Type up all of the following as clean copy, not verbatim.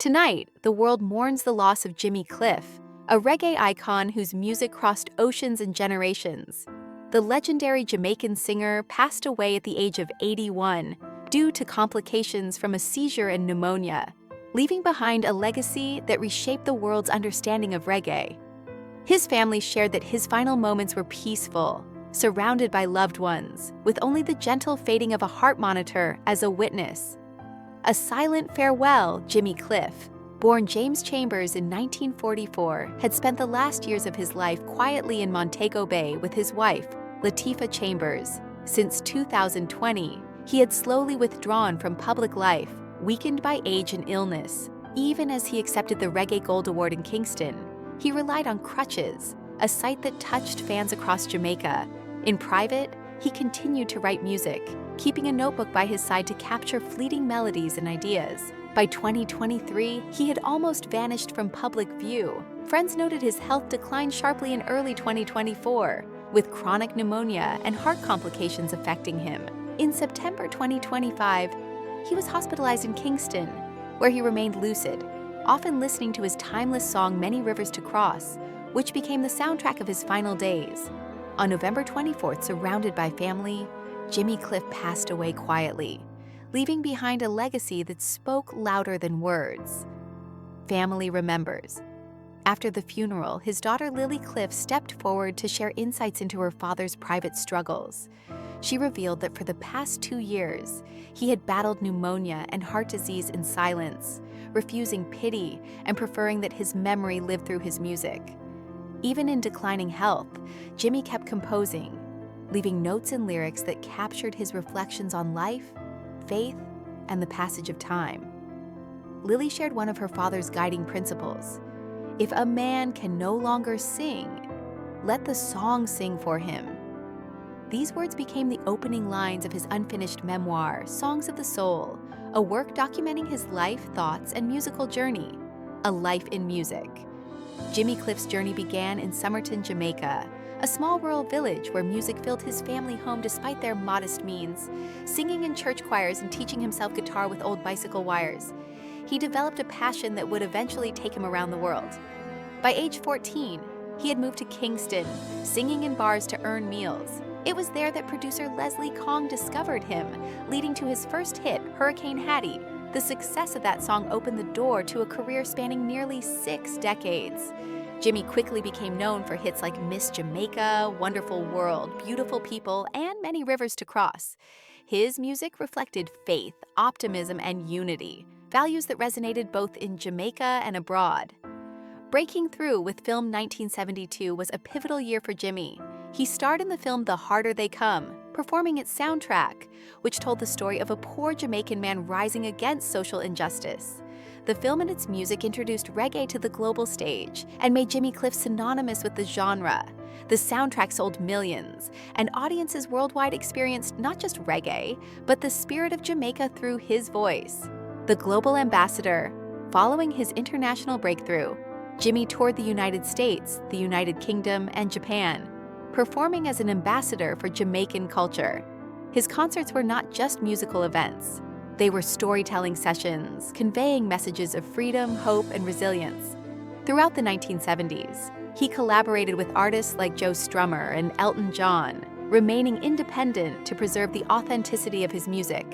Tonight, the world mourns the loss of Jimmy Cliff, a reggae icon whose music crossed oceans and generations. The legendary Jamaican singer passed away at the age of 81 due to complications from a seizure and pneumonia, leaving behind a legacy that reshaped the world's understanding of reggae. His family shared that his final moments were peaceful, surrounded by loved ones, with only the gentle fading of a heart monitor as a witness. A silent farewell, Jimmy Cliff, born James Chambers in 1944, had spent the last years of his life quietly in Montego Bay with his wife, Latifah Chambers. Since 2020, he had slowly withdrawn from public life, weakened by age and illness. Even as he accepted the Reggae Gold Award in Kingston, he relied on crutches, a sight that touched fans across Jamaica. In private, he continued to write music, keeping a notebook by his side to capture fleeting melodies and ideas. By 2023, he had almost vanished from public view. Friends noted his health declined sharply in early 2024, with chronic pneumonia and heart complications affecting him. In September 2025, he was hospitalized in Kingston, where he remained lucid, often listening to his timeless song Many Rivers to Cross, which became the soundtrack of his final days. On November 24th, surrounded by family, Jimmy Cliff passed away quietly, leaving behind a legacy that spoke louder than words. Family remembers. After the funeral, his daughter Lily Cliff stepped forward to share insights into her father's private struggles. She revealed that for the past 2 years, he had battled pneumonia and heart disease in silence, refusing pity and preferring that his memory live through his music. Even in declining health, Jimmy kept composing, leaving notes and lyrics that captured his reflections on life, faith, and the passage of time. Lily shared one of her father's guiding principles: if a man can no longer sing, let the song sing for him. These words became the opening lines of his unfinished memoir, Songs of the Soul, a work documenting his life, thoughts, and musical journey. A Life in Music. Jimmy Cliff's journey began in Somerton, Jamaica, a small rural village where music filled his family home despite their modest means, singing in church choirs and teaching himself guitar with old bicycle wires. He developed a passion that would eventually take him around the world. By age 14, he had moved to Kingston, singing in bars to earn meals. It was there that producer Leslie Kong discovered him, leading to his first hit, Hurricane Hattie. The success of that song opened the door to a career spanning nearly 6 decades. Jimmy quickly became known for hits like Miss Jamaica, Wonderful World, Beautiful People, and Many Rivers to Cross. His music reflected faith, optimism, and unity, values that resonated both in Jamaica and abroad. Breaking through with film 1972 was a pivotal year for Jimmy. He starred in the film The Harder They Come, performing its soundtrack, which told the story of a poor Jamaican man rising against social injustice. The film and its music introduced reggae to the global stage and made Jimmy Cliff synonymous with the genre. The soundtrack sold millions, and audiences worldwide experienced not just reggae, but the spirit of Jamaica through his voice. The global ambassador, following his international breakthrough, Jimmy toured the United States, the United Kingdom, and Japan, performing as an ambassador for Jamaican culture. His concerts were not just musical events. They were storytelling sessions, conveying messages of freedom, hope, and resilience. Throughout the 1970s, he collaborated with artists like Joe Strummer and Elton John, remaining independent to preserve the authenticity of his music.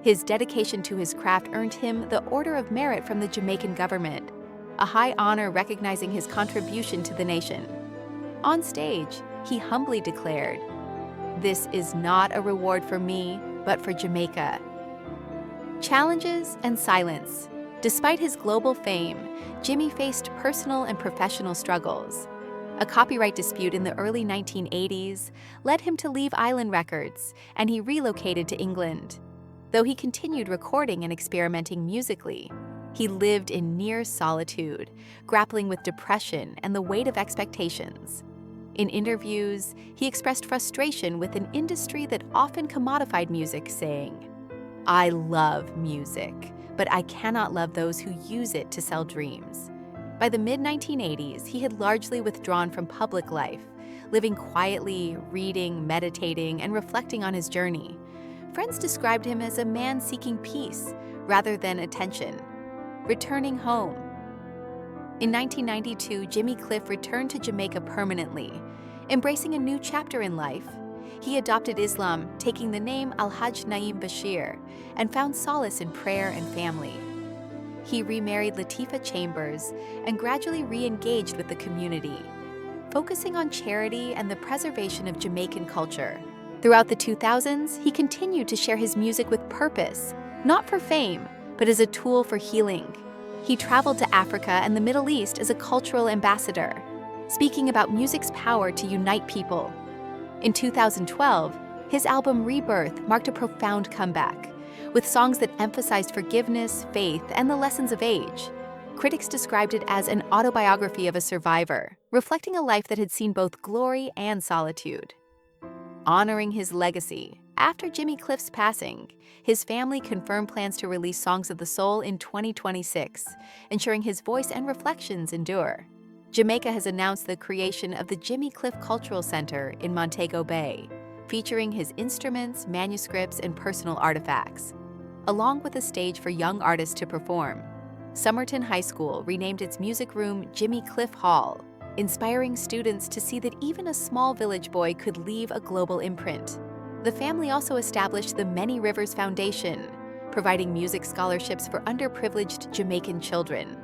His dedication to his craft earned him the Order of Merit from the Jamaican government, a high honor recognizing his contribution to the nation. On stage, he humbly declared, "This is not a reward for me, but for Jamaica." Challenges and silence. Despite his global fame, Jimmy faced personal and professional struggles. A copyright dispute in the early 1980s led him to leave Island Records, and he relocated to England. Though he continued recording and experimenting musically, he lived in near solitude, grappling with depression and the weight of expectations. In interviews, he expressed frustration with an industry that often commodified music, saying, "I love music, but I cannot love those who use it to sell dreams." By the mid-1980s, he had largely withdrawn from public life, living quietly, reading, meditating, and reflecting on his journey. Friends described him as a man seeking peace rather than attention. returning home. In 1992, Jimmy Cliff returned to Jamaica permanently, embracing a new chapter in life. He adopted Islam, taking the name Al-Hajj Naeem Bashir, and found solace in prayer and family. He remarried Latifah Chambers and gradually re-engaged with the community, focusing on charity and the preservation of Jamaican culture. Throughout the 2000s, he continued to share his music with purpose, not for fame, but as a tool for healing. He traveled to Africa and the Middle East as a cultural ambassador, speaking about music's power to unite people. In 2012, his album Rebirth marked a profound comeback, with songs that emphasized forgiveness, faith, and the lessons of age. Critics described it as an autobiography of a survivor, reflecting a life that had seen both glory and solitude. Honoring his legacy, after Jimmy Cliff's passing, his family confirmed plans to release Songs of the Soul in 2026, ensuring his voice and reflections endure. Jamaica has announced the creation of the Jimmy Cliff Cultural Center in Montego Bay, featuring his instruments, manuscripts, and personal artifacts, along with a stage for young artists to perform. Somerton High School renamed its music room Jimmy Cliff Hall, inspiring students to see that even a small village boy could leave a global imprint. The family also established the Many Rivers Foundation, providing music scholarships for underprivileged Jamaican children,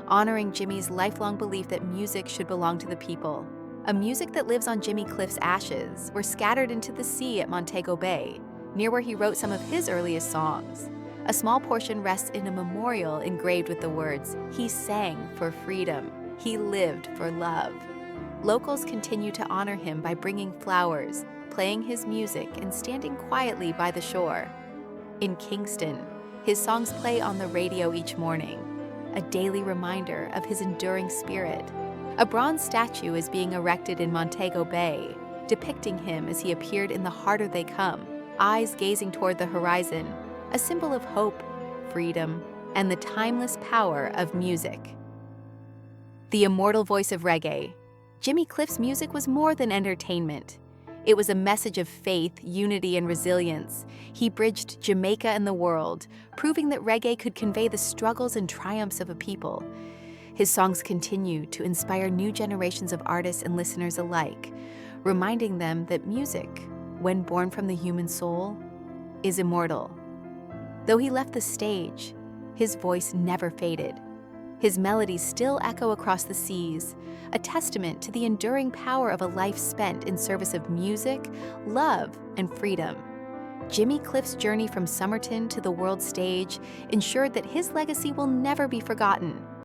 honoring Jimmy's lifelong belief that music should belong to the people. A music that lives on Jimmy Cliff's ashes were scattered into the sea at Montego Bay, near where he wrote some of his earliest songs. A small portion rests in a memorial engraved with the words, "He sang for freedom. He lived for love." Locals continue to honor him by bringing flowers, playing his music, and standing quietly by the shore. In Kingston, his songs play on the radio each morning, a daily reminder of his enduring spirit. A bronze statue is being erected in Montego Bay, depicting him as he appeared in The Harder They Come, eyes gazing toward the horizon, a symbol of hope, freedom, and the timeless power of music. The immortal voice of reggae, Jimmy Cliff's music was more than entertainment. It was a message of faith, unity, and resilience. He bridged Jamaica and the world, proving that reggae could convey the struggles and triumphs of a people. His songs continue to inspire new generations of artists and listeners alike, reminding them that music, when born from the human soul, is immortal. Though he left the stage, his voice never faded. His melodies still echo across the seas, a testament to the enduring power of a life spent in service of music, love, and freedom. Jimmy Cliff's journey from Somerton to the world stage ensured that his legacy will never be forgotten.